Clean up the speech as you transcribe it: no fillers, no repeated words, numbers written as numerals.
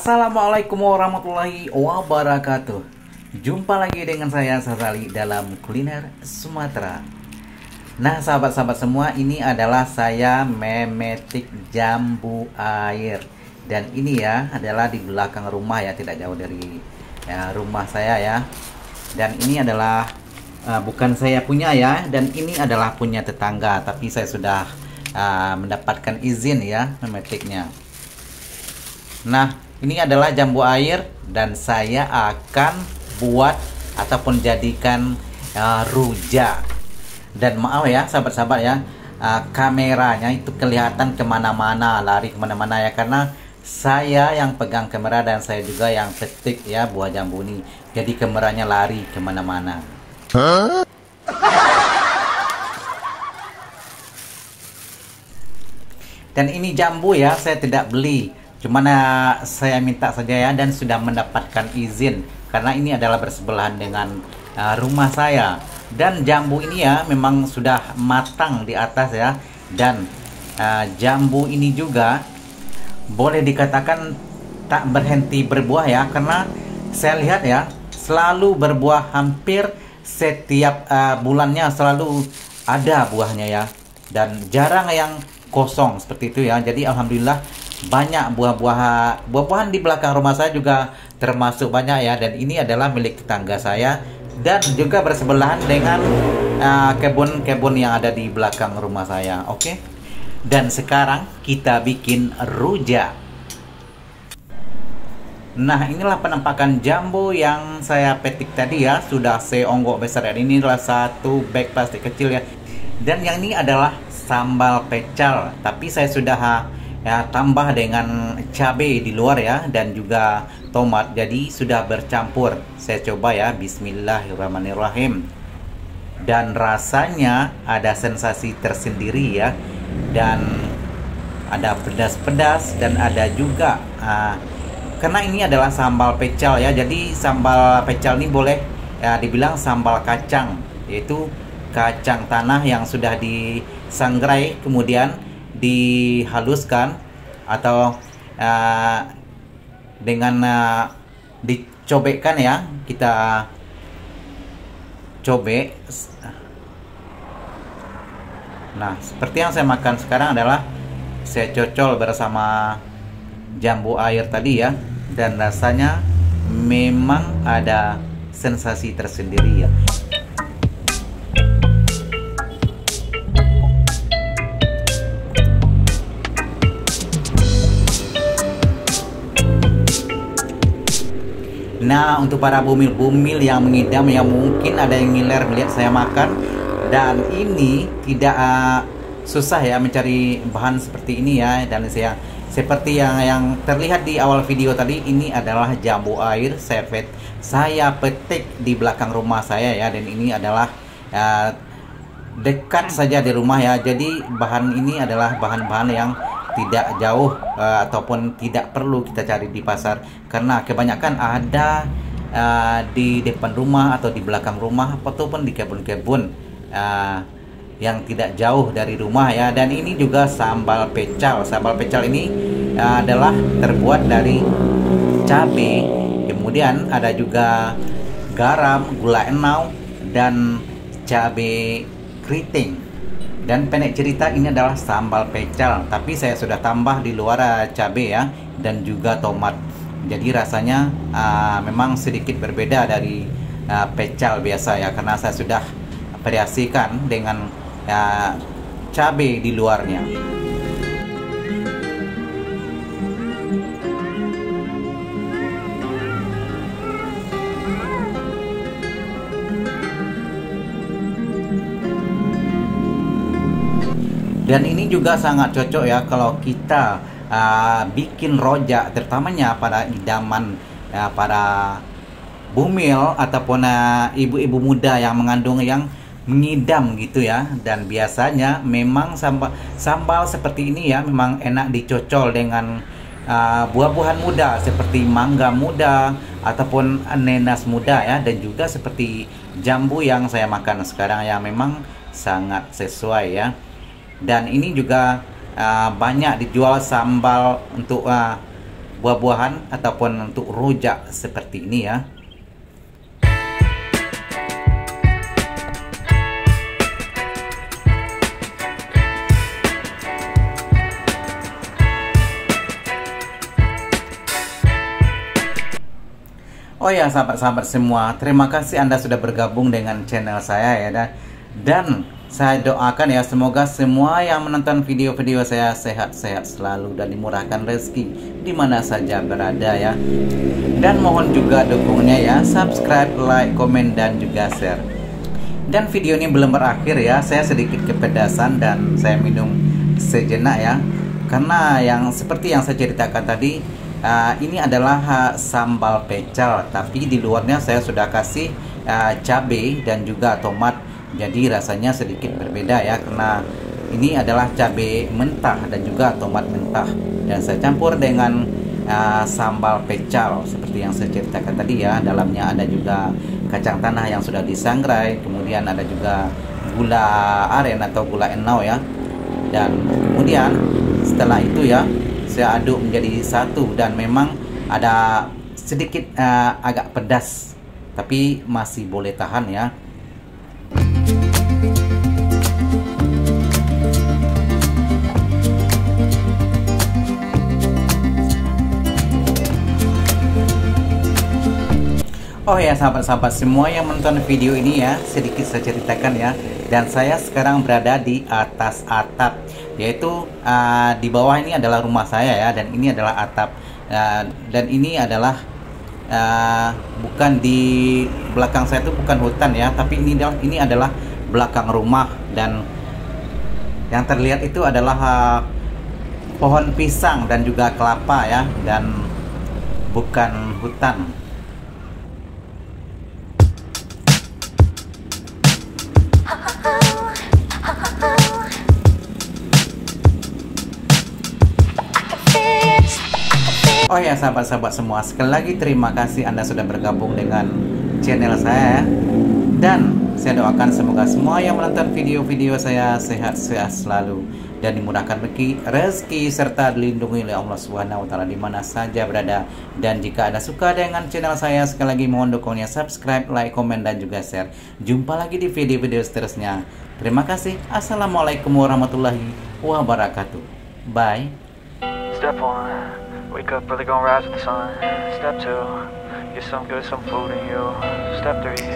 Assalamualaikum warahmatullahi wabarakatuh. Jumpa lagi dengan saya Sazali dalam kuliner Sumatera. Nah sahabat-sahabat semua, ini adalah saya memetik jambu air. Dan ini ya adalah di belakang rumah ya, tidak jauh dari rumah saya ya. Dan ini adalah bukan saya punya ya, dan ini adalah punya tetangga. Tapi saya sudah mendapatkan izin ya memetiknya. Nah, ini adalah jambu air dan saya akan buat ataupun jadikan rujak. Dan maaf ya sahabat-sahabat ya, kameranya itu kelihatan kemana-mana, lari kemana-mana ya, karena saya yang pegang kamera dan saya juga yang petik ya buah jambu ini. Jadi kameranya lari kemana-mana. Dan ini jambu ya, saya tidak beli. Cuman saya minta saja ya, dan sudah mendapatkan izin karena ini adalah bersebelahan dengan rumah saya. Dan jambu ini ya memang sudah matang di atas ya. Dan jambu ini juga boleh dikatakan tak berhenti berbuah ya, karena saya lihat ya selalu berbuah, hampir setiap bulannya selalu ada buahnya ya, dan jarang yang kosong seperti itu ya. Jadi alhamdulillah banyak buah-buahan di belakang rumah saya juga termasuk banyak ya. Dan ini adalah milik tetangga saya dan juga bersebelahan dengan kebun-kebun yang ada di belakang rumah saya. Oke. Dan sekarang kita bikin rujak. Nah, inilah penampakan jambu yang saya petik tadi ya, sudah seonggok besar. Dan ini adalah satu bag plastik kecil ya. Dan yang ini adalah sambal pecal, tapi saya sudah tambah dengan cabai di luar ya, dan juga tomat, jadi sudah bercampur. Saya coba ya, bismillahirrahmanirrahim. Dan rasanya ada sensasi tersendiri ya, dan ada pedas-pedas, dan ada juga karena ini adalah sambal pecal ya, jadi sambal pecal ini boleh ya dibilang sambal kacang, yaitu kacang tanah yang sudah disangrai kemudian dihaluskan atau dengan dicobekkan ya, kita cobek. Nah, seperti yang saya makan sekarang adalah saya cocol bersama jambu air tadi ya, dan rasanya memang ada sensasi tersendiri ya. Nah, untuk para bumil-bumil yang mengidam ya, mungkin ada yang ngiler melihat saya makan. Dan ini tidak susah ya mencari bahan seperti ini ya. Dan saya seperti yang terlihat di awal video tadi, ini adalah jambu air saya petik di belakang rumah saya ya. Dan ini adalah dekat saja di rumah ya. Jadi bahan ini adalah bahan-bahan yang tidak jauh ataupun tidak perlu kita cari di pasar, karena kebanyakan ada di depan rumah atau di belakang rumah ataupun di kebun-kebun yang tidak jauh dari rumah ya. Dan ini juga sambal pecal. Sambal pecal ini adalah terbuat dari cabai, kemudian ada juga garam, gula enau, dan cabai keriting. Dan pendek cerita, ini adalah sambal pecal, tapi saya sudah tambah di luar cabai ya, dan juga tomat. Jadi rasanya memang sedikit berbeda dari pecal biasa ya, karena saya sudah variasikan dengan cabai di luarnya. Dan ini juga sangat cocok ya kalau kita bikin rojak, terutamanya pada idaman para bumil ataupun ibu-ibu muda yang mengandung, yang mengidam gitu ya. Dan biasanya memang sambal seperti ini ya memang enak dicocol dengan buah-buahan muda seperti mangga muda ataupun nenas muda ya, dan juga seperti jambu yang saya makan sekarang ya, memang sangat sesuai ya. Dan ini juga banyak dijual sambal untuk buah-buahan ataupun untuk rujak seperti ini ya. Oh ya sahabat-sahabat semua, terima kasih Anda sudah bergabung dengan channel saya ya. Dan saya doakan ya, semoga semua yang menonton video-video saya sehat-sehat selalu dan dimurahkan rezeki di mana saja berada ya. Dan mohon juga dukungnya ya, subscribe, like, komen, dan juga share. Dan video ini belum berakhir ya, saya sedikit kepedasan dan saya minum sejenak ya. Karena seperti yang saya ceritakan tadi, ini adalah sambal pecel, tapi di luarnya saya sudah kasih cabai dan juga tomat, jadi rasanya sedikit berbeda ya, karena ini adalah cabai mentah dan juga tomat mentah, dan saya campur dengan sambal pecel seperti yang saya ceritakan tadi ya. Dalamnya ada juga kacang tanah yang sudah disangrai, kemudian ada juga gula aren atau gula enau ya, dan kemudian setelah itu ya saya aduk menjadi satu, dan memang ada sedikit agak pedas, tapi masih boleh tahan ya. Oh ya sahabat-sahabat semua yang menonton video ini ya, sedikit saya ceritakan ya. Dan saya sekarang berada di atas atap, yaitu di bawah ini adalah rumah saya ya, dan ini adalah atap, dan ini adalah bukan di belakang saya itu bukan hutan ya, tapi ini adalah belakang rumah, dan yang terlihat itu adalah pohon pisang dan juga kelapa ya, dan bukan hutan. Oh ya sahabat-sahabat semua, sekali lagi terima kasih Anda sudah bergabung dengan channel saya. Dan saya doakan semoga semua yang menonton video-video saya sehat-sehat selalu dan dimudahkan rezeki serta dilindungi oleh Allah Subhanahu wa taala di mana saja berada. Dan jika Anda suka dengan channel saya, sekali lagi mohon dukungannya, subscribe, like, komen, dan juga share. Jumpa lagi di video-video seterusnya. Terima kasih. Assalamualaikum warahmatullahi wabarakatuh. Bye. Step 1, wake up early, gonna rise with the sun. Step 2, get some good, some food in you. Step 3